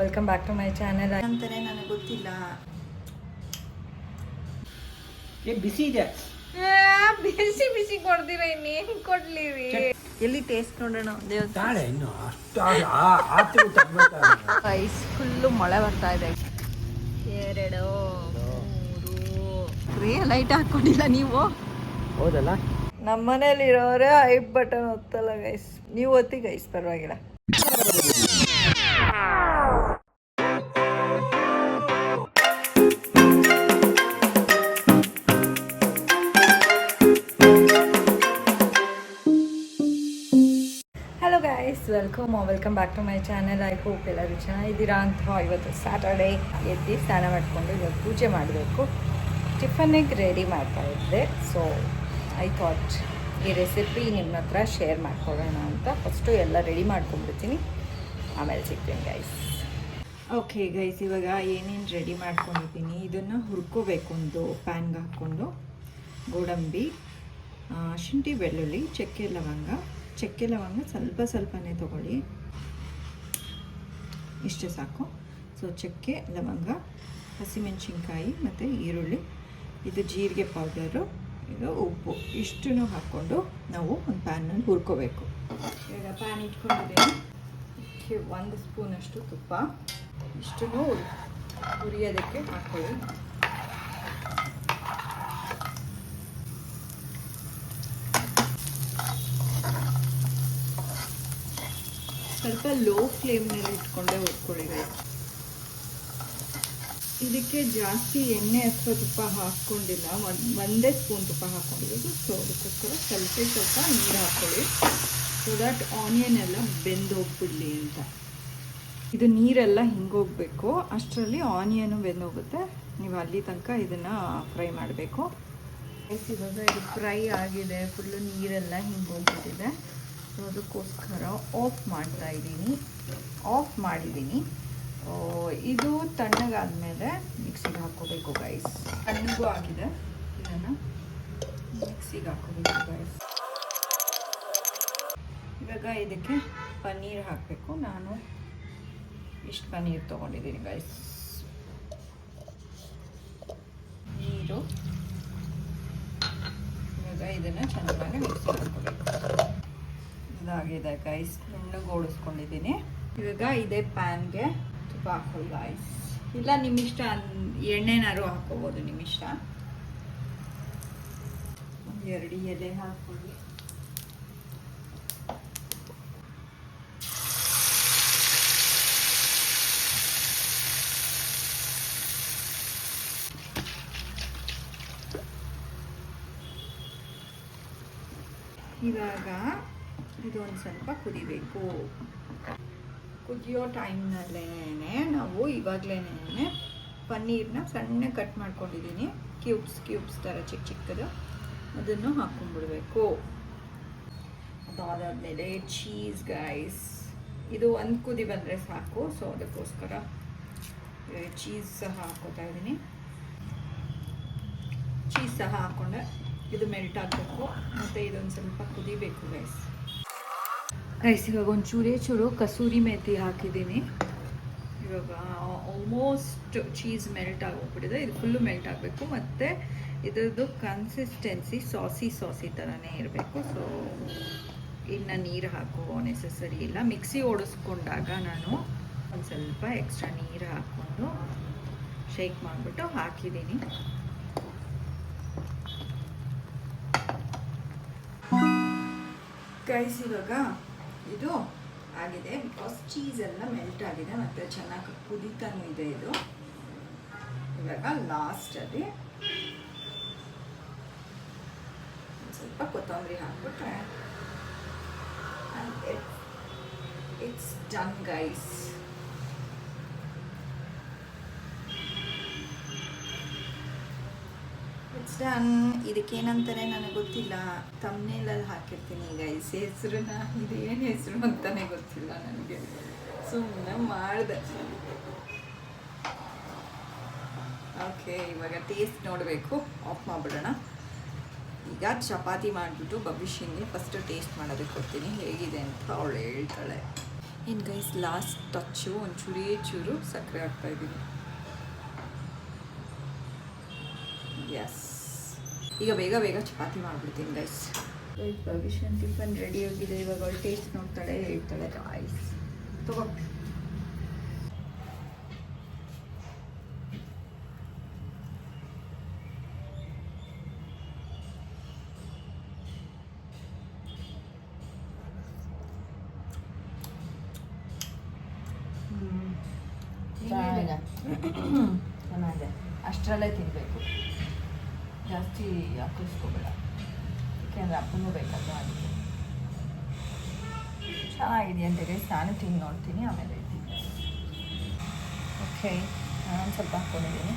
Welcome back to my channel. ಅಂತಾನೆ ನನಗೆ ಗೊತ್ತಿಲ್ಲ. ಬಿಸಿ ಇದೆ, ಬಿಸಿ ಬಿಸಿ ಕೊಡ್ತೀರ ಇನ್ನೇನು ಕೊಡ್ಲಿ ರೀ. ಎಲ್ಲಿ ಟೇಸ್ಟ್ ನೋಡೋಣ. ತಾಳೆ ಇನ್ನು ಅಷ್ಟು ಐಸ್ ಫುಲ್ಲು ಮಳೆ ಬರ್ತಾ ಇದೆ. 2 3 ಲೈಟ್ ಹಾಕೊಂಡಿಲ್ಲ ನೀವು. ಹೌದಲ್ಲ, ನಮ್ಮ ಮನೇಲಿರೋರೇ ಐಪ್ ಬಟನ್ ಒತ್ತಲ್ಲ ಗೈಸ್. ನೀವು ಒತ್ತಿ ಗೈಸ್, ಪರವಾಗಿಲ್ಲ. Hello guys, welcome back to my channel. I hope ಎಲ್ಲರೂ ಚೆನ್ನಾಗಿದ್ದೀರಾ ಅಂತ. ಇವತ್ತು ಸ್ಯಾಟರ್ಡೇ ಎದ್ದು ಸ್ನಾನ ಮಾಡಿಕೊಂಡು ಇವತ್ತು ಪೂಜೆ ಮಾಡಬೇಕು. ಟಿಫನ್ನಿಗೆ ರೆಡಿ ಮಾಡ್ತಾ ಇದ್ದೆ. ಸೊ ಐ ಥಾಟ್ ಈ ರೆಸಿಪಿ ನಿಮ್ಮ ಹತ್ರ ಶೇರ್ ಮಾಡ್ಕೊಳ್ಳೋಣ ಅಂತ. ಫಸ್ಟು ಎಲ್ಲ ರೆಡಿ ಮಾಡ್ಕೊಂಡ್ಬಿಡ್ತೀನಿ, ಆಮೇಲೆ ಸಿಗ್ತೀನಿ ಗೈಸ್. ಓಕೆ ಗೈಸ್, ಇವಾಗ ಏನೇನು ರೆಡಿ ಮಾಡ್ಕೊಂಡಿದ್ದೀನಿ ಇದನ್ನು ಹುರ್ಕೋಬೇಕು. ಒಂದು ಪ್ಯಾನ್ಗೆ ಹಾಕ್ಕೊಂಡು ಗೋಡಂಬಿ, ಶುಂಠಿ, ಬೆಳ್ಳುಳ್ಳಿ, ಚಕ್ಕೆ ಲವಂಗ ಸ್ವಲ್ಪನೇ ತೊಗೊಳ್ಳಿ, ಇಷ್ಟೇ ಸಾಕು. ಸೊ ಚಕ್ಕೆ ಲವಂಗ, ಹಸಿಮೆಣಸಿನ್ಕಾಯಿ ಮತ್ತು ಈರುಳ್ಳಿ, ಇದು ಜೀರಿಗೆ ಪೌಡರು, ಇದು ಉಪ್ಪು, ಇಷ್ಟನ್ನು ಹಾಕ್ಕೊಂಡು ನಾವು ಒಂದು ಪ್ಯಾನಲ್ಲಿ ಹುರ್ಕೋಬೇಕು. ಈಗ ಪ್ಯಾನ್ ಇಟ್ಕೊಂಡಿದ್ದೀನಿ. 1 ಸ್ಪೂನಷ್ಟು ತುಪ್ಪ, ಇಷ್ಟನ್ನು ಹುರಿಯೋದಕ್ಕೆ ಹಾಕ್ಕೊಳ್ಳಿ. ಸ್ವಲ್ಪ ಲೋ ಫ್ಲೇಮ್ನಲ್ಲಿ ಇಟ್ಕೊಂಡೆ ಹುರ್ಕೊಳ್ಳಿ. ಇದಕ್ಕೆ ಜಾಸ್ತಿ ಎಣ್ಣೆ ಅಥವಾ ತುಪ್ಪ ಹಾಕ್ಕೊಂಡಿಲ್ಲ, ಒಂದೇ ಸ್ಪೂನ್ ತುಪ್ಪ ಹಾಕ್ಕೊಂಡಿರೋದು. ಸೊ ಅದಕ್ಕೋಸ್ಕರ ಸ್ವಲ್ಪ ನೀರು ಹಾಕ್ಕೊಳ್ಳಿ, ಸೊ ದಟ್ ಆನಿಯನ್ ಎಲ್ಲ ಬೆಂದೋಗ್ಬಿಡಲಿ ಅಂತ. ಇದು ನೀರೆಲ್ಲ ಹಿಂಗೋಗಬೇಕು, ಅಷ್ಟರಲ್ಲಿ ಆನಿಯನು ಬೆಂದೋಗುತ್ತೆ. ನೀವು ಅಲ್ಲಿ ತನಕ ಇದನ್ನು ಫ್ರೈ ಮಾಡಬೇಕು. ಇವಾಗ ಇದು ಫ್ರೈ ಆಗಿದೆ, ಫುಲ್ಲು ನೀರೆಲ್ಲ ಹಿಂಗೋಗ್ಬಿಟ್ಟಿದೆ. ಸೊ ಅದಕ್ಕೋಸ್ಕರ ಆಫ್ ಮಾಡಿದ್ದೀನಿ. ಇದು ತಣ್ಣಗಾದ್ಮೇಲೆ ಮಿಕ್ಸಿಗೆ ಹಾಕ್ಕೋಬೇಕು ಗೈಸ್. ತಣ್ಣಗೂ ಆಗಿದೆ, ಇದನ್ನು ಮಿಕ್ಸಿಗೆ ಹಾಕ್ಕೋಬೇಕು ಗೈಸ್. ಇವಾಗ ಇದಕ್ಕೆ ಪನ್ನೀರ್ ಹಾಕಬೇಕು. ನಾನು ಇಷ್ಟು ಪನ್ನೀರ್ ತೊಗೊಂಡಿದ್ದೀನಿ ಗೈಸ್. ನೀರು, ಇವಾಗ ಇದನ್ನು ಚೆನ್ನಾಗಿ ಮಿಕ್ಸಿ ಹಾಕ್ಕೋಬೇಕು. ಇದಾಗಿದೆ ಗೈಸ್, ನುಣ್ಣಗೆ ಓಡಿಸ್ಕೊಂಡಿದ್ದೀನಿ. ಇವಾಗ ಇದೇ ಪ್ಯಾನ್ಗೆ ತುಪ್ಪ ಹಾಕೊಳ್ಳಿ ಗೈಸ್. ಇಲ್ಲ ನಿಮ್ಮಿಷ್ಟ, ಎಣ್ಣೆನಾರು ಹಾಕ್ಕೋಬೋದು, ನಿಮ್ಮಿಷ್ಟ. 2 ಎಲೆ ಹಾಕ್ಕೊಳ್ಳಿ. ಇವಾಗ ಇದೊಂದು ಸ್ವಲ್ಪ ಕುದಿಬೇಕು. ಕುದಿಯೋ ಟೈಮ್ನಲ್ಲೇ ನಾವು ಇವಾಗಲೇ ಪನ್ನೀರನ್ನ ಸಣ್ಣ ಕಟ್ ಮಾಡ್ಕೊಂಡಿದ್ದೀನಿ, ಕ್ಯೂಬ್ಸ್ ಥರ ಚಿಕ್ಕದು, ಅದನ್ನು ಹಾಕ್ಕೊಂಡ್ಬಿಡ್ಬೇಕು. ಅದಾದಮೇಲೆ ಚೀಸ್ ಗೈಸ್, ಇದು 1 ಕುದಿ ಬಂದರೆ ಸಾಕು. ಸೊ ಅದಕ್ಕೋಸ್ಕರ ಚೀಸ್ ಸಹ ಹಾಕ್ಕೋತಾ ಇದ್ದೀನಿ. ಚೀಸ್ ಸಹ ಹಾಕ್ಕೊಂಡೆ ಇದು ಮೆಲ್ಟ್ ಆಗಬೇಕು, ಮತ್ತು ಇದೊಂದು ಸ್ವಲ್ಪ ಕುದಿಬೇಕು ಗೈಸ್. ಇವಾಗ ಚೂರು ಕಸೂರಿ ಮೇಥಿ ಹಾಕಿದ್ದೀನಿ. ಇವಾಗ ಆಲ್ಮೋಸ್ಟ್ ಚೀಸ್ ಮೆಲ್ಟ್ ಆಗೋಗ್ಬಿಟ್ಟಿದೆ. ಇದು ಫುಲ್ಲು ಮೆಲ್ಟ್ ಆಗಬೇಕು, ಮತ್ತು ಇದರದ್ದು ಕನ್ಸಿಸ್ಟೆನ್ಸಿ ಸಾಸಿ ಥರನೇ ಇರಬೇಕು. ಸೊ ಇನ್ನು ನೀರು ಹಾಕೋ ನೆಸಸರಿ ಇಲ್ಲ. ಮಿಕ್ಸಿ ಓಡಿಸ್ಕೊಂಡಾಗ ನಾನು ಒಂದು ಸ್ವಲ್ಪ ಎಕ್ಸ್ಟ್ರಾ ನೀರು ಹಾಕ್ಕೊಂಡು ಶೇಕ್ ಮಾಡಿಬಿಟ್ಟು ಹಾಕಿದ್ದೀನಿ. ಗೈಸ್, ಇವಾಗ ಇದು ಆಗಿದೆ, ಬಿಕಾಸ್ ಚೀಸ್ ಎಲ್ಲ ಮೆಲ್ಟ್ ಆಗಿದೆ ಮತ್ತು ಚೆನ್ನಾಗಿ ಕುದೀತಾನೂ ಇದೆ ಇದು. ಇವಾಗ ಲಾಸ್ಟಲ್ಲಿ ಸ್ವಲ್ಪ ಕೊತ್ತಂಬರಿ ಹಾಕ್ಬಿಟ್ರೆ it's done guys. It's done. ಇದಕ್ಕೇನಂತಾರೆ ನನಗೆ ಗೊತ್ತಿಲ್ಲ, ತಮ್ನೇಲಲ್ಲಿ ಹಾಕಿರ್ತೀನಿ ಗೈಸ್ ಹೆಸರನ್ನ. ಇದು ಏನು ಹೆಸರು ಅಂತಲೇ ಗೊತ್ತಿಲ್ಲ ನನಗೆ, ಸುಮ್ಮನೆ ಮಾಡಿದೆ. ಓಕೆ, ಇವಾಗ ಟೇಸ್ಟ್ ನೋಡಬೇಕು. ಆಫ್ ಮಾಡಿಬಿಡೋಣ. ಈಗ ಚಪಾತಿ ಮಾಡಿಬಿಟ್ಟು ಭವಿಷ್ಯಂಗೆ ಫಸ್ಟ್ ಟೇಸ್ಟ್ ಮಾಡೋದಕ್ಕೆ ಕೊಡ್ತೀನಿ ಹೇಗಿದೆ ಅಂತ ಅವಳು ಹೇಳ್ತಾಳೆ. ಇನ್ನು ಗೈಸ್ ಲಾಸ್ಟ್ ಟಚ್ಚು ಚೂರು ಸಕ್ಕರೆ ಹಾಕ್ತಾಯಿದ್ದೀನಿ. ಎಸ್, ಈಗ ಬೇಗ ಚಪಾತಿ ಮಾಡಿಬಿಡ್ತೀನಿ ಗೈಸ್. ಭವಿಷ್ಯನ್ ಟಿಫನ್ ರೆಡಿ ಆಗಿದೆ. ಇವಾಗ ಅವಳು ಟೇಸ್ಟ್ ನೋಡ್ತಾಳೆ, ಹೇಳ್ತಾಳೆ ಗಾಯ್ಸ್ ತಗೋ. ಚೆನ್ನಾಗಿದೆ, ಅಷ್ಟರಲ್ಲೇ ತಿನ್ನಬೇಕು, ಜಾಸ್ತಿ ಹಾಕಿಸ್ಕೋಬೇಡ, ಯಾಕೆಂದರೆ ಅಪ್ಪನೂ ಬೇಕಲ್ವ ಅದಕ್ಕೆ. ಚೆನ್ನಾಗಿದೆಯಂತೆ ಗೈಸ್, ನಾನು ತಿಂದು ನೋಡ್ತೀನಿ ಆಮೇಲೆ ಹೇಳ್ತೀನಿ. ಓಕೆ, ನಾನು ಸ್ವಲ್ಪ ಹಾಕ್ಕೊಂಡಿದ್ದೀನಿ.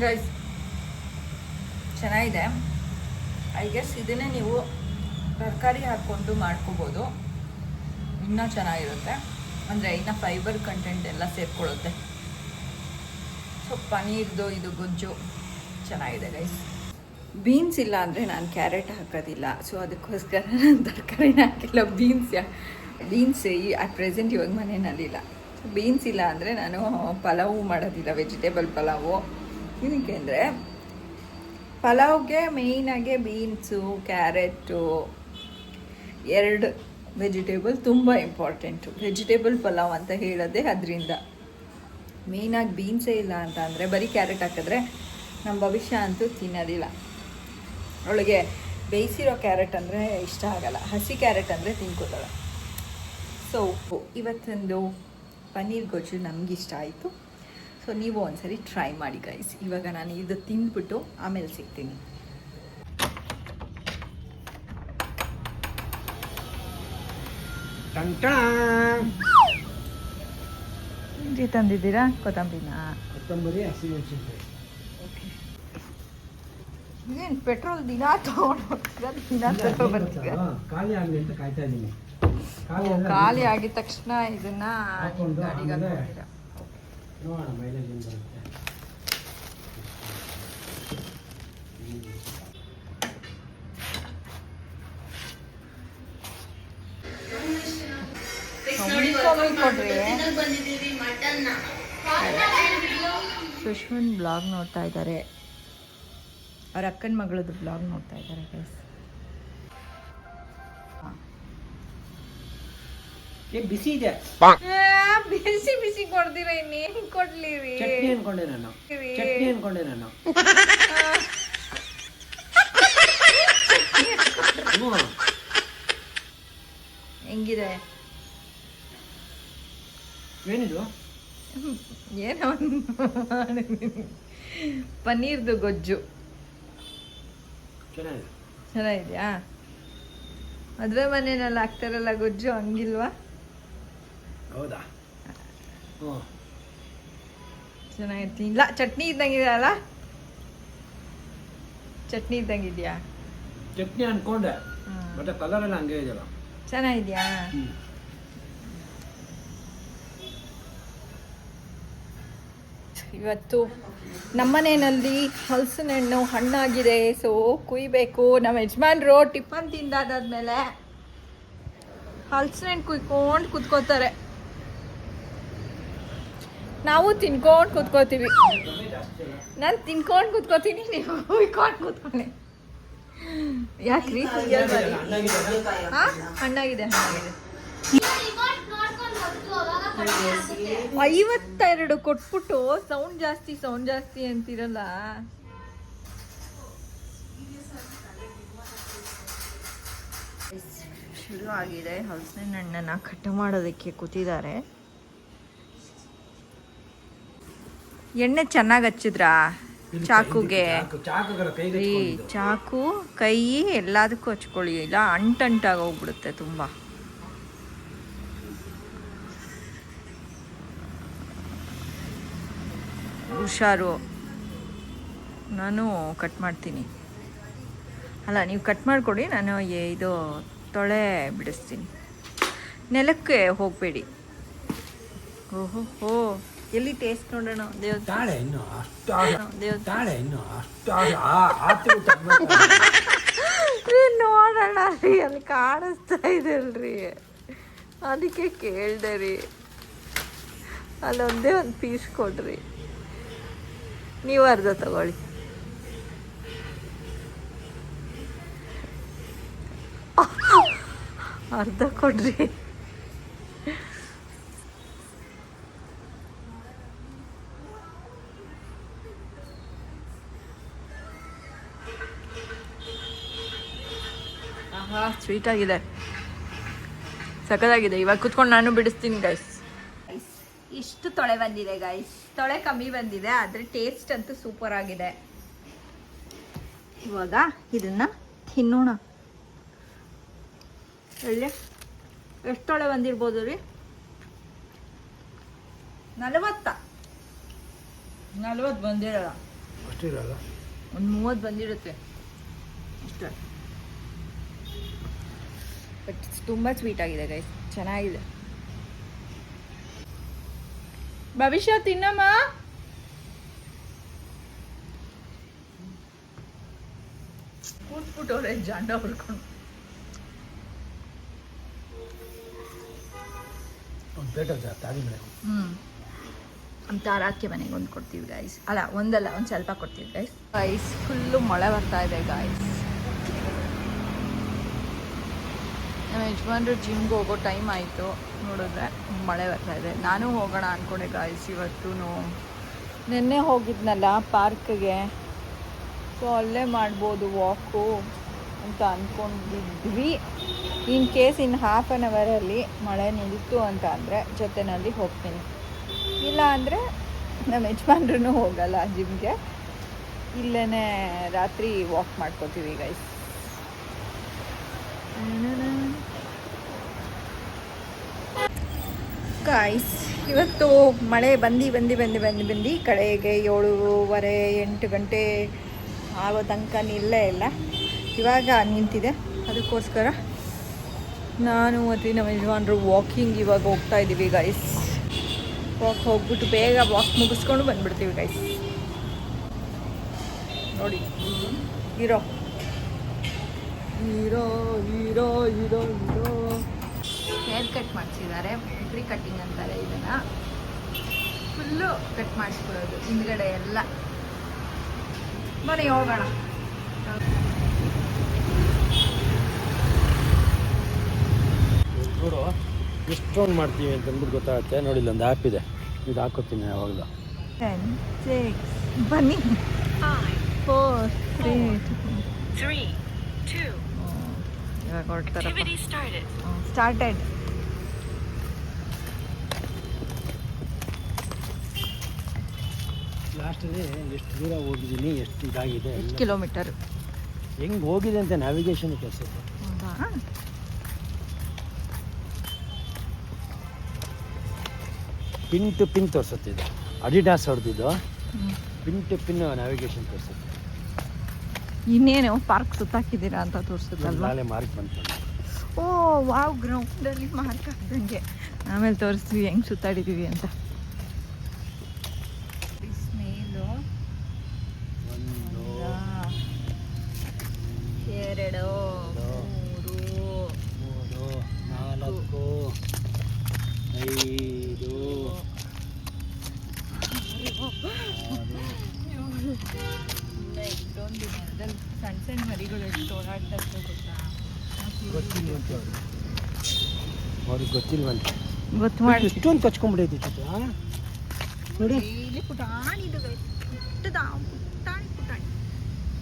ಗೈಸ್ ಚೆನ್ನಾಗಿದೆ. ಐ ಗೆಸ್ ಇದನ್ನೇ ನೀವು ತರಕಾರಿ ಹಾಕ್ಕೊಂಡು ಮಾಡ್ಕೋಬೋದು, ಇನ್ನೂ ಚೆನ್ನಾಗಿರುತ್ತೆ. ಅಂದರೆ ಇನ್ನು ಫೈಬರ್ ಕಂಟೆಂಟ್ ಎಲ್ಲ ಸೇರ್ಕೊಳ್ಳುತ್ತೆ. ಸೊ ಪನ್ನೀರ್ದು ಇದು ಗೊಜ್ಜು ಚೆನ್ನಾಗಿದೆ ಗೈಸ್. ಬೀನ್ಸ್ ಇಲ್ಲ ಅಂದರೆ ನಾನು ಕ್ಯಾರೆಟ್ ಹಾಕೋದಿಲ್ಲ, ಸೊ ಅದಕ್ಕೋಸ್ಕರ ನಾನು ತರಕಾರಿನ ಹಾಕಿಲ್ಲ. ಬೀನ್ಸ್ ಅಟ್ ಪ್ರೆಸೆಂಟ್ ಇವಾಗ ಮನೆಯಲ್ಲಿಲ್ಲ. ಬೀನ್ಸ್ ಇಲ್ಲ ಅಂದರೆ ನಾನು ಪಲಾವು ಮಾಡೋದಿಲ್ಲ, ವೆಜಿಟೇಬಲ್ ಪಲಾವು. ಏನಕ್ಕೆ ಅಂದರೆ ಪಲಾವ್ಗೆ ಮೇಯ್ನಾಗೆ ಬೀನ್ಸು, ಕ್ಯಾರೆಟು, 2 ವೆಜಿಟೇಬಲ್ ತುಂಬ ಇಂಪಾರ್ಟೆಂಟು. ವೆಜಿಟೇಬಲ್ ಪಲಾವ್ ಅಂತ ಹೇಳೋದೇ ಅದರಿಂದ. ಮೇಯ್ನಾಗಿ ಬೀನ್ಸೇ ಇಲ್ಲ ಅಂತ ಅಂದರೆ ಬರೀ ಕ್ಯಾರೆಟ್ ಹಾಕಿದ್ರೆ ನಮ್ಮ ಭವಿಷ್ಯ ಅಂತೂ ತಿನ್ನೋದಿಲ್ಲ. ಅವಳಿಗೆ ಬೇಯಿಸಿರೋ ಕ್ಯಾರೆಟ್ ಅಂದರೆ ಇಷ್ಟ ಆಗಲ್ಲ, ಹಸಿ ಕ್ಯಾರೆಟ್ ಅಂದರೆ ತಿನ್ಕೋತಾಳೆ. ಸೊ ಇವತ್ತೊಂದು ಪನ್ನೀರ್ ಗೊಜ್ಜು ನಮಗಿಷ್ಟ ಆಯಿತು. ಸೊ ನೀವು ಒಂದ್ಸರಿ ಟ್ರೈ ಮಾಡಿ ಗೈಸ್. ಇವಾಗ ನಾನು ಇದು ತಿಂದ್ಬಿಟ್ಟು ಆಮೇಲೆ ಸಿಗ್ತೀನಿ. ತಂದಿದ್ದೀರಾ ಕೊತ್ತಂಬರಿನ? ಕೊತ್ತಂಬರಿ, ಹಸಿಮೆಣಸಿನಕಾಯಿ. ಓಕೆ, ಇದೇನು ಪೆಟ್ರೋಲ್ ದಿನ ತೊಗೊಂಡೋಗ್ತೀರಾ? ದಿನ ತಗೊಬರ್ತೀರಾ? ಖಾಲಿ ಆಗಲಿ ಅಂತ ಕಾಯ್ತಾ ಇದ್ದೀನಿ. ಖಾಲಿ ಆಗಿದ ತಕ್ಷಣ ಇದನ್ನ ಗಾಡಿಗೆ ಹಾಕ್ತೀರಾ? ನೋಡೋಣ ಮೈಲೇಜ್ ಏನು ಬರುತ್ತೆ. ಸುಷ್ಮನ್ ಬ್ಲಾಗ್ ನೋಡ್ತಾ ಇದ್ದಾರೆ, ಅವ್ರ ಅಕ್ಕನ ಮಗಳದ್ದು ಬ್ಲಾಗ್ ನೋಡ್ತಾ ಇದ್ದಾರೆ ಗೈಸ್. ಬಿಸಿ ಇದೆ, ಬಿಸಿ ಕೊಡ್ತೀರ, ಇನ್ನೇನು ಕೊಡ್ಲಿ ರೀ? ಚಟ್ನಿ ಅನ್ಕೊಂಡೆ ನಾನು. ಹೆಂಗಿದೆ? ಏನಿದು? ಏನೋ ಪನ್ನೀರ್ದು ಗೊಜ್ಜು ಚೆನ್ನಾಗಿದೆಯಾ? ಮದುವೆ ಮನೆಯಲ್ಲಿ ಹಾಕ್ತಾರಲ್ಲ ಗೊಜ್ಜು, ಹಂಗಿಲ್ವಾ? ಹೌದಾ? ಚೆನ್ನಾಗಿರ್ತೀನಿ. ಇಲ್ಲ, ಚಟ್ನಿ ಇದ್ದಂಗಿದೆ ಅಲ್ಲ? ಚಟ್ನಿ ಇದ್ದಂಗಿದ್ಯಾ? ಚಟ್ನಿ ಅನ್ಕೊಂಡೆ, ಮತ್ತೆ ಕಲರ್ ಎಲ್ಲ ಹಂಗೆ ಇದೆಯಲ್ಲ. ಚೆನ್ನಾಗಿದ್ಯಾ? ಇವತ್ತು ನಮ್ಮನೆಯಲ್ಲಿ ಹಲಸಿನ ಹಣ್ಣು ಹಣ್ಣಾಗಿದೆ, ಸೊ ಕುಯ್ಬೇಕು. ನಮ್ಮ ಯಜಮಾನ್ರು ಟಿಫನ್ ತಿಂದಾದ್ಮೇಲೆ ಹಲಸಿನ ಹಣ್ಣು ಕುಯ್ಕೊಂಡು ಕುತ್ಕೋತಾರೆ, ನಾವು ತಿನ್ಕೊಂಡು ಕುತ್ಕೋತೀವಿ. ನಾನು ತಿನ್ಕೊಂಡು ಕುತ್ಕೋತೀನಿ, ನೀವು ಕುಯ್ಕೊಂಡು ಕುತ್ಕೊಳ್ಳಿ. ಯಾಕ್ರಿ? ಹಾಂ, ಹಣ್ಣಾಗಿದೆ. 52 ಕೊಟ್ಬಿಟ್ಟು ಸೌಂಡ್ ಜಾಸ್ತಿ ಅಂತಿರಲ್ಲ. ಶುರು ಆಗಿದೆ. ಹಲಸಿನ ಹಣ್ಣನ್ನು ಕಟ್ ಮಾಡೋದಕ್ಕೆ ಕೂತಿದ್ದಾರೆ. ಎಣ್ಣೆ ಚೆನ್ನಾಗಿ ಹಚ್ಚಿದ್ರಾ ಚಾಕುಗೆ? ಚಾಕು, ಕೈ ಎಲ್ಲದಕ್ಕೂ ಹಚ್ಕೊಳ್ಳಿ, ಇಲ್ಲ ಅಂಟಾಗಿ ಹೋಗ್ಬಿಡುತ್ತೆ ತುಂಬ. ಹುಷಾರು, ನಾನು ಕಟ್ ಮಾಡ್ತೀನಿ. ಅಲ್ಲ, ನೀವು ಕಟ್ ಮಾಡಿಕೊಡಿ, ನಾನು ಇದು ತೊಳೆ ಬಿಡಿಸ್ತೀನಿ. ನೆಲಕ್ಕೆ ಹೋಗಬೇಡಿ. ಓಹೋ ಹೋ ಎಲ್ಲಿ ಟೇಸ್ಟ್ ನೋಡೋಣ ದೇವ್ರ ತಾಳೆ ಇನ್ನು ಅಷ್ಟು ದೇವ್ರ ತಾಳೆ ಇನ್ನು ಅಷ್ಟು ಆತು ರೀ ನೋಡೋಣ ರೀ ಅಲ್ಲಿ ಕಾಣಿಸ್ತಾ ಇದೆ ಅಲ್ರಿ ಅದಕ್ಕೆ ಕೇಳ್ದೆ ರೀ ಅಲ್ಲೊಂದೇ ಒಂದು ಪೀಸ್ ಕೊಡ್ರಿ ನೀವು ಅರ್ಧ ತಗೊಳ್ಳಿ ಅರ್ಧ ಕೊಡ್ರಿ ಸ್ವೀಟ್ ಆಗಿದೆ ಸಖತ್ತಾಗಿದೆ ಇವಾಗ ಕುತ್ಕೊಂಡು ನಾನು ಬಿಡಿಸ್ತೀನಿ ಗೈಸ್ ಇಷ್ಟು ತೊಳೆ ಬಂದಿದೆ ಗೈಸ್ ತೊಳೆ ಕಮ್ಮಿ ಬಂದಿದೆ ಆದರೆ ಟೇಸ್ಟ್ ಅಂತೂ ಸೂಪರ್ ಆಗಿದೆ ಇವಾಗ ಇದನ್ನ ತಿನ್ನೋಣ ಒಳ್ಳೆ ಎಷ್ಟು ತೊಳೆ ಬಂದಿರ್ಬೋದು ರೀ 40 ಬಂದಿರಲ್ಲ ಅಷ್ಟಿರಲ್ಲ ಒಂದು 30 ಬಂದಿರುತ್ತೆ ಅಷ್ಟೇ ಬಟ್ ತುಂಬ ಸ್ವೀಟ್ ಆಗಿದೆ ಗೈಸ್ ಚೆನ್ನಾಗಿದೆ ಭವಿಷ್ಯ ತಿನ್ನಮ್ಮ ಕೂತ್ಬಿಟ್ಟವ್ರೆ ಜಾಂಡ ಹೊಡ್ಕೊಂಡು ಒಂದು ಪ್ಲೇಟ್ ತಾಗಿ ಮೇಡಮ್ ನಮ್ಮ ತಾರಾಕ್ಕೆ ಮನೆಗೆ ಒಂದು ಕೊಡ್ತೀವಿ ಗಾಯ್ಸ್ ಅಲ್ಲ ಒಂದಲ್ಲ ಒಂದು ಸ್ವಲ್ಪ ಕೊಡ್ತೀವಿ ಗಾಯ್ಸ್ ಫುಲ್ಲು ಮಳೆ ಬರ್ತಾ ಇದೆ ಗಾಯ್ಸ್ ನಮ್ಮ ಯಜಮಾನ್ರು ಜಿಮ್ಗೆ ಹೋಗೋ ಟೈಮ್ ಆಯಿತು ನೋಡಿದ್ರೆ ಮಳೆ ಬರ್ತಾ ಇದೆ ನಾನು ಹೋಗೋಣ ಅಂದ್ಕೊಂಡೆ ಗಾಯ್ಸ್ ಇವತ್ತು ನಿನ್ನೆ ಹೋಗಿದ್ನಲ್ಲ ಪಾರ್ಕ್ಗೆ ಸೊ ಅಲ್ಲೇ ಮಾಡ್ಬೋದು ವಾಕು ಅಂತ ಅಂದ್ಕೊಂಡಿದ್ವಿ ಇನ್ ಕೇಸ್ ಇನ್ನು ಹಾಫ್ ಆನ್ ಅವರಲ್ಲಿ ಮಳೆ ನಿಲ್ತು ಅಂತ ಅಂದರೆ ಜೊತೆಯಲ್ಲಿ ಹೋಗ್ತೀನಿ ಇಲ್ಲ ಅಂದರೆ ನಮ್ಮ ಯಜಮಾನ್ರೂ ಹೋಗಲ್ಲ ಜಿಮ್ಗೆ ಇಲ್ಲೇ ರಾತ್ರಿ ವಾಕ್ ಮಾಡ್ಕೋತೀವಿ ಗೈಸ್ ಇವತ್ತು ಮಳೆ ಬಂದು ಕಡೆಗೆ 7:30 8 ಗಂಟೆ ಆಗೋ ತನಕ ನಿಲ್ಲೇ ಇಲ್ಲ ಇವಾಗ ನಿಂತಿದೆ ಅದಕ್ಕೋಸ್ಕರ ನಾನು ಮತ್ತು ನಮ್ಮ ಯಜಮಾನ್ರು ವಾಕಿಂಗ್ ಇವಾಗ ಹೋಗ್ತಾ ಇದ್ದೀವಿ ಗೈಸ್ ವಾಕ್ ಹೋಗ್ಬಿಟ್ಟು ಬೇಗ ವಾಕ್ ಮುಗಿಸ್ಕೊಂಡು ಬಂದ್ಬಿಡ್ತೀವಿ ಗೈಸ್ ನೋಡಿ hero hero hero hero hero hair cut ಮಾಡಿಸಿದ್ದಾರೆ ಫ್ರೀ ಕಟ್ಟಿಂಗ್ ಅಂತಾರೆ ಇದನ್ನು ಫುಲ್ಲು ಕಟ್ ಮಾಡಿಸ್ಕೊಳ್ಳೋದು ಹಿಂದ್ಗಡೆ ಎಲ್ಲ ಬನ್ನಿ ಹೋಗೋಣ ನೋಡು ಎಷ್ಟೊಂದು ಮಾಡ್ತೀವಿ ಅಂತ ಅಂದ್ಬಿಟ್ಟು ಗೊತ್ತಾಗುತ್ತೆ ನೋಡಿ ಇಲ್ಲೊಂದು ಆ್ಯಪ್ ಇದೆ ಇದು ಹಾಕೋತೀನಿ ಯಾವಾಗಲೂ 10 6 ಬನ್ನಿ 4 3 2 ಇವಾಗ ಹೊರಡ್ತಾರೆ ಸ್ಟಾರ್ಟೆಡ್ ಲಾಸ್ಟಲ್ಲಿ ಎಷ್ಟು ದೂರ ಹೋಗಿದ್ದೀನಿ ಎಷ್ಟು ಇದಾಗಿದೆ ಎಷ್ಟು ಕಿಲೋಮೀಟರ್ ಹೆಂಗೆ ಹೋಗಿದೆ ಅಂತ ನ್ಯಾವಿಗೇಷನ್ ತೋರಿಸುತ್ತೆ ಹೌದಾ ಪಿನ್ ಟು ಪಿನ್ ತೋರಿಸುತ್ತೆ ಇದು ಅಡಿಡಾಸ್ ಹೊಡೆದಿದ್ದು ಪಿನ್ ಟು ಪಿನ್ ನ್ಯಾವಿಗೇಷನ್ ತೋರಿಸುತ್ತೆ ಇನ್ನೇನು ಪಾರ್ಕ್ ಸುತ್ತಾಕಿದ್ದೀರಾ ಅಂತ ತೋರಿಸುತ್ತಲ್ವಾ ನಾಳೆ ಮಾರ್ಕ್ ಬಂತು ಓ ವಾವ್ ಗ್ರೌಂಡಲ್ಲಿ ಮಾರ್ಕ್ ಹಾಕ್ದಂಗೆ ಆಮೇಲೆ ತೋರಿಸ್ತೀವಿ ಹೆಂಗೆ ಸುತ್ತಾಡಿದ್ದೀವಿ ಅಂತ ಸ್ಮೇಲು 1 2 ಸಣ್ಣ ಸಣ್ಣ ಮರಿಗಳು ಎಷ್ಟು ಓಡಾಡ್ತಾ ಗೊತ್ತಾ ಅವ್ರಿಗೆ ಗೊತ್ತಿಲ್ವಂತೆ ಗೊತ್ತು ಮಾಡಿ ಇಷ್ಟೊಂದು ಕಚ್ಕೊಂಡ್ಬಿಡೈತಿ ನೋಡಿ ಇಲ್ಲಿ ಪುಟಾಣಿದು ಪುಟ್ಟದ ಪುಟಾಣಿ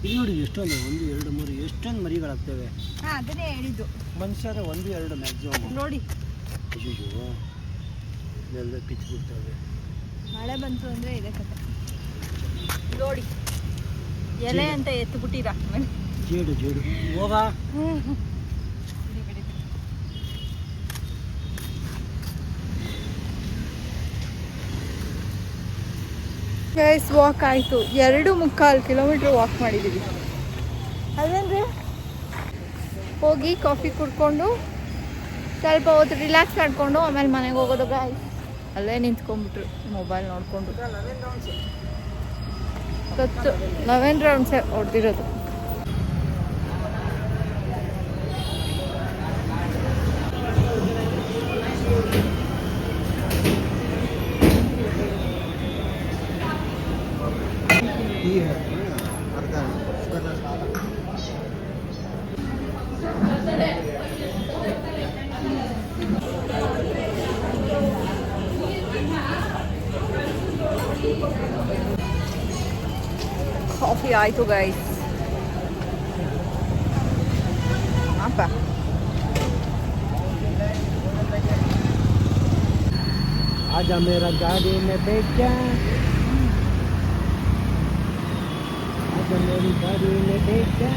ಇಲ್ಲಿ ನೋಡಿ ಎಷ್ಟೊಂದು 1 2 3 ಎಷ್ಟೊಂದು ಮರಿಗಳಾಗ್ತವೆ ಹಾಂ ಅದನ್ನೇ ಹೇಳಿದ್ದು ಮನುಷ್ಯರ 1 2 ಮ್ಯಾಕ್ಸಿಮಮ್ ನೋಡಿ ಅಯ್ಯೋ ಎಲ್ಲ ಕಿಚ್ಬಿಡ್ತವೆ ಮಳೆ ಬಂತು ಅಂದರೆ ಇದೆ ಕತೆ ನೋಡಿ ಎಲೆ ಅಂತ ಎತ್ತುಬಿಟ್ಟಿರ ಜೇಡು ಹೋಗ ಗೈಸ್ ವಾಕ್ ಆಯಿತು 2.25 ಕಿಲೋಮೀಟ್ರ್ ವಾಕ್ ಮಾಡಿದ್ದೀವಿ ಅದೇನ್ರಿ ಹೋಗಿ ಕಾಫಿ ಕುಡ್ಕೊಂಡು ಸ್ವಲ್ಪ ಹೊತ್ತು ರಿಲ್ಯಾಕ್ಸ್ ಮಾಡ್ಕೊಂಡು ಆಮೇಲೆ ಮನೆಗೆ ಹೋಗೋದು ಗೈಸ್ ಅಲ್ಲೇ ನಿಂತ್ಕೊಂಡ್ಬಿಟ್ರು ಮೊಬೈಲ್ ನೋಡಿಕೊಂಡು. ಗೊತ್ತು 11 ರೌಂಡ್ಸೇ ಹೊಡೆದಿರೋದು. ಕಾಫಿ ಆಯಿತು ಗೈಸ್. ಅಪ್ಪ आजा मेरा गाड़ी में बैठ जा, आजा मेरी गाड़ी में बैठ जा.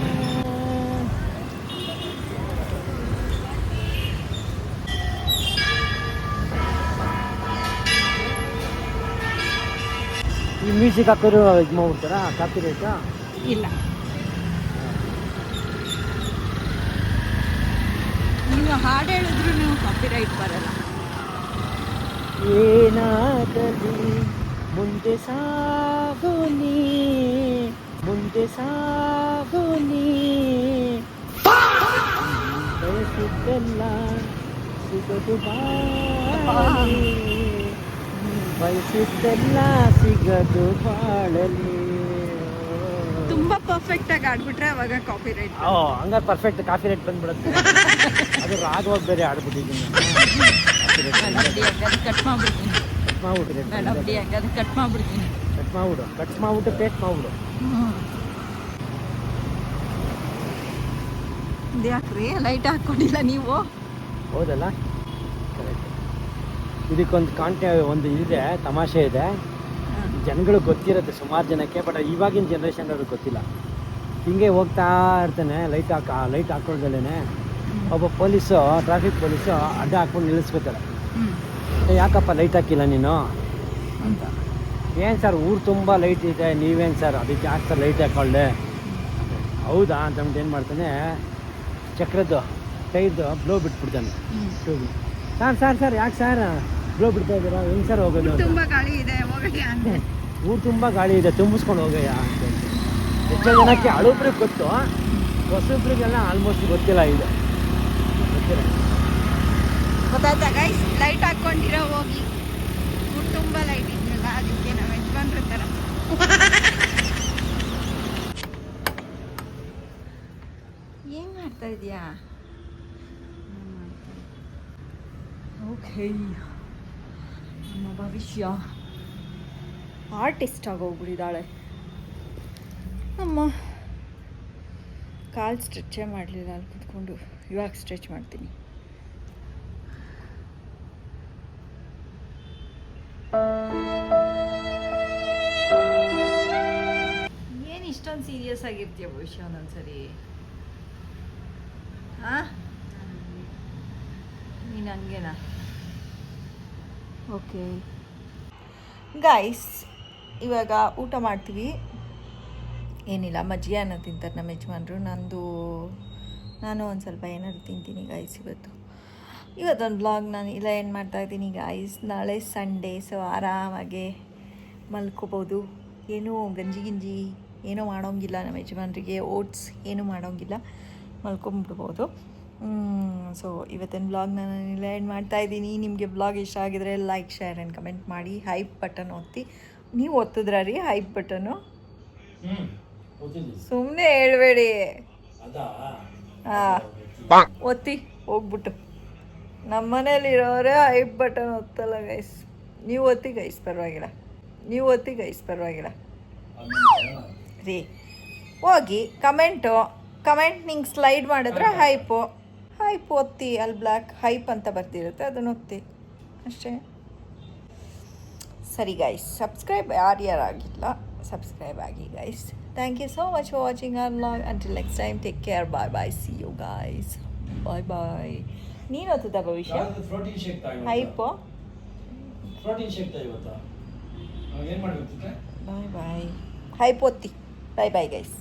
ಈ ಮ್ಯೂಸಿಕ್ ಹಾಕೋರು ಇದು ಮಾಡ್ಬಿಡ್ತಾರಾ ಕಾಪಿ ರೈಟಾ? ಇಲ್ಲ, ನೀವು ಹಾಡು ಹೇಳಿದ್ರು ನೀವು ಕಾಪಿ ರೈಟ್ ಬರಲ್ಲ. ಏನಾಗಲಿ ಮುಂದೆ ಸಾಗೋನಿ, ಮುಂದೆ ಸಾಗೋನಿ, ಬಯಸಿದ್ದೆಲ್ಲ ಸಿಗದು ಬಾಳಲಿ, ಬಯಸಿದ್ದೆಲ್ಲ ಸಿಗದು ಬಾಳಲಿ. ತುಂಬಾ ಪರ್ಫೆಕ್ಟ್ ಆಗಿ ಆಡ್ಬಿಟ್ರೆ ಅವಾಗ ಕಾಪಿ ರೈಟ್. ಹಂಗಾರೆ ಪರ್ಫೆಕ್ಟ್ ಕಾಪಿ ರೈಟ್ ಬಂದ್ಬಿಡುತ್ತೆ. ಅದು ರಾಗವಾಗಿ ಬೇರೆ ಆಡ್ಬಿಟ್ಟಿದ್ದೀನಿ. ಕಟ್ ಮಾಡ್ಬಿಡ್ತೀನಿ, ಕಟ್ ಮಾಡ್ಬಿಟ್ರಿ, ಕಟ್ ಮಾಡ್ಬಿಡ್ತೀನಿ, ಕಟ್ ಮಾಡ್ಬಿಡು, ಕಟ್ ಮಾಡ್ಬಿಟ್ಟು ಪೇಸ್ಟ್ ಮಾಡ್ಬಿಡು. ಯಾಕ್ರಿ ಲೈಟ್ ಹಾಕೊಂಡಿಲ್ಲ ನೀವು? ಹೌದಲ್ಲ, ಕರೆಕ್ಟ್. ಇದಕ್ಕೊಂದು ಒಂದು ಇದೆ, ತಮಾಷೆ ಇದೆ. ಜನಗಳು ಗೊತ್ತಿರುತ್ತೆ ಸುಮಾರು ಜನಕ್ಕೆ, ಬಟ್ ಇವಾಗಿನ ಜನ್ರೇಷನ್ ಅವ್ರಿಗೆ ಗೊತ್ತಿಲ್ಲ. ಹಿಂಗೆ ಹೋಗ್ತಾ ಇರ್ತಾನೆ, ಲೈಟ್ ಹಾಕೊಳ್ದಲ್ಲೇ ಒಬ್ಬ ಪೊಲೀಸು, ಟ್ರಾಫಿಕ್ ಪೊಲೀಸು ಅಡ್ಡ ಹಾಕ್ಕೊಂಡು ನಿಲ್ಲಿಸ್ಕೊತಾರೆ. ಯಾಕಪ್ಪ ಲೈಟ್ ಹಾಕಿಲ್ಲ ನೀನು ಅಂತ. ಏನು ಸರ್ ಊರು ತುಂಬ ಲೈಟ್ ಇದೆ, ನೀವೇನು ಸರ್ ಅದಕ್ಕೆ ಯಾಕೆ ಸರ್ ಲೈಟ್ ಹಾಕ್ಕೊಳ್ಳೆ? ಹೌದಾ ಅಂತಂದ್ಬಿಟ್ಟು ಏನು ಮಾಡ್ತಾನೆ, ಚಕ್ರದ್ದು ಟೈರ್ದು ಬ್ಲೋ ಬಿಟ್ಬಿಡ್ತಾನೆ. ಸರ್ ಯಾಕೆ ಸರ್ ಬ್ಲೋ ಬಿಡ್ತಾ ಇದ್ದೀರಾ? ಹೆಂಗೆ ಸರ್ ಹೋಗೋದು? ತುಂಬ ಗಾಳಿ ಇದೆ, ಊರು ತುಂಬ ಗಾಳಿ ಇದೆ, ತುಂಬಿಸ್ಕೊಂಡು ಹೋಗಯ್ಯ ಅಂತ. ಎಷ್ಟೋ ಜನಕ್ಕೆ ಹಳಬ್ರಿಗೆ ಗೊತ್ತು, ಹೊಸಬ್ರಿಗೆಲ್ಲ ಆಲ್ಮೋಸ್ಟ್ ಗೊತ್ತಿಲ್ಲ. ಇದು ಗೊತ್ತಿಲ್ಲ. ಗೊತ್ತಾಯ್ತಾ ಗೈಸ್? ಲೈಟ್ ಹಾಕ್ಕೊಂಡಿರೋ ಹೋಗಿ, ಊರು ತುಂಬ ಲೈಟ್ ಇದೆಯಲ್ಲ, ಅದಕ್ಕೆ ನಾವು ಯಜಮಾನ್ರ ಥರ. ಏನು ಮಾಡ್ತಾ ಇದೀಯಾ? ಓಕೆ, ನಮ್ಮ ಭವಿಷ್ಯ ಆರ್ಟಿಸ್ಟ್ ಆಗೋಗ್ಬಿಟ್ಟಿದ್ದಾಳೆ. ನಮ್ಮ ಕಾಲು ಸ್ಟ್ರೆಚ್ಚೇ ಮಾಡಲಿಲ್ಲ ಅಲ್ಲಿ ಕುತ್ಕೊಂಡು, ಇವಾಗ ಸ್ಟ್ರೆಚ್ ಮಾಡ್ತೀನಿ. ಏನು ಇಷ್ಟೊಂದು ಸೀರಿಯಸ್ ಆಗಿರ್ತೀಯ ಭವಿಷ್ಯ ಒಂದೊಂದ್ಸರಿ? ಹಾಂ, ನೀನು ಹಂಗೇನಾ? ಓಕೆ ಗೈಸ್, ಇವಾಗ ಊಟ ಮಾಡ್ತೀವಿ. ಏನಿಲ್ಲ, ಮಜ್ಜಿಗೆ ಅನ್ನ ತಿಂತಾರೆ ನಮ್ಮ ಯಜಮಾನ್ರು. ನಾನು ಒಂದು ಸ್ವಲ್ಪ ಏನಾದ್ರು ತಿಂತೀನಿ ಗೈಸ್. ಇವತ್ತೊಂದು ಬ್ಲಾಗ್ ನಾನು ಇಲ್ಲ ಏನು ಮಾಡ್ತಾಯಿದ್ದೀನಿ ಗೈಸ್. ನಾಳೆ ಸಂಡೇ, ಸೊ ಆರಾಮಾಗೆ ಮಲ್ಕೋಬೋದು. ಏನೂ ಗಂಜಿ ಏನೂ ಮಾಡೋಂಗಿಲ್ಲ ನಮ್ಮ ಯಜಮಾನ್ರಿಗೆ, ಓಟ್ಸ್ ಏನೂ ಮಾಡೋಂಗಿಲ್ಲ, ಮಲ್ಕೊಂಬಿಡ್ಬೋದು. ಸೊ ಇವತ್ತಿನ ಬ್ಲಾಗ್ನ ನಾನು ಇಲ್ಲ ಎಂಡ್ ಮಾಡ್ತಾಯಿದ್ದೀನಿ. ನಿಮಗೆ ಬ್ಲಾಗ್ ಇಷ್ಟ ಆಗಿದರೆ ಲೈಕ್, ಶೇರ್ ಆ್ಯಂಡ್ ಕಮೆಂಟ್ ಮಾಡಿ. ಹೈಪ್ ಬಟನ್ ಒತ್ತಿ. ನೀವು ಒತ್ತಿದ್ರ ರೀ ಹೈಪ್ ಬಟನ್ನು? ಸುಮ್ಮನೆ ಹೇಳ್ಬೇಡಿ. ಹಾಂ, ಒತ್ತಿ ಹೋಗ್ಬಿಟ್ಟು. ನಮ್ಮ ಮನೇಲಿರೋರೇ ಹೈಪ್ ಬಟನ್ ಒತ್ತಲ್ಲ ಗೈಸ್. ನೀವು ಒತ್ತಿ ಗೈಸ್, ಪರವಾಗಿಲ್ಲ. ನೀವು ಒತ್ತಿ ಗೈಸ್, ಪರವಾಗಿಲ್ಲ ರೀ. ಹೋಗಿ ಕಮೆಂಟ್ ನಿಂಗೆ ಸ್ಲೈಡ್ ಮಾಡಿದ್ರೆ ಹೈಪ್ ಒತ್ತಿ. ಅಲ್ಲಿ ಬ್ಲ್ಯಾಕ್ ಹೈಪ್ ಅಂತ ಬರ್ತಿರುತ್ತೆ, ಅದನ್ನು ಒತ್ತಿ ಅಷ್ಟೇ. ಸರಿ ಗೈಸ್, ಸಬ್ಸ್ಕ್ರೈಬ್ ಯಾರ್ಯಾರಾಗಿಲ್ಲ ಸಬ್ಸ್ಕ್ರೈಬ್ ಆಗಿ guys. Thank you so much for watching our vlog. Until next time, take care, bye. See you guys, bye. ನೀನು ಓದ್ತದ ಭವಿಷ್ಯ ಹೈಪು? ಬಾಯ್. ಹೈಪ್ ಒತ್ತಿ. Bye guys.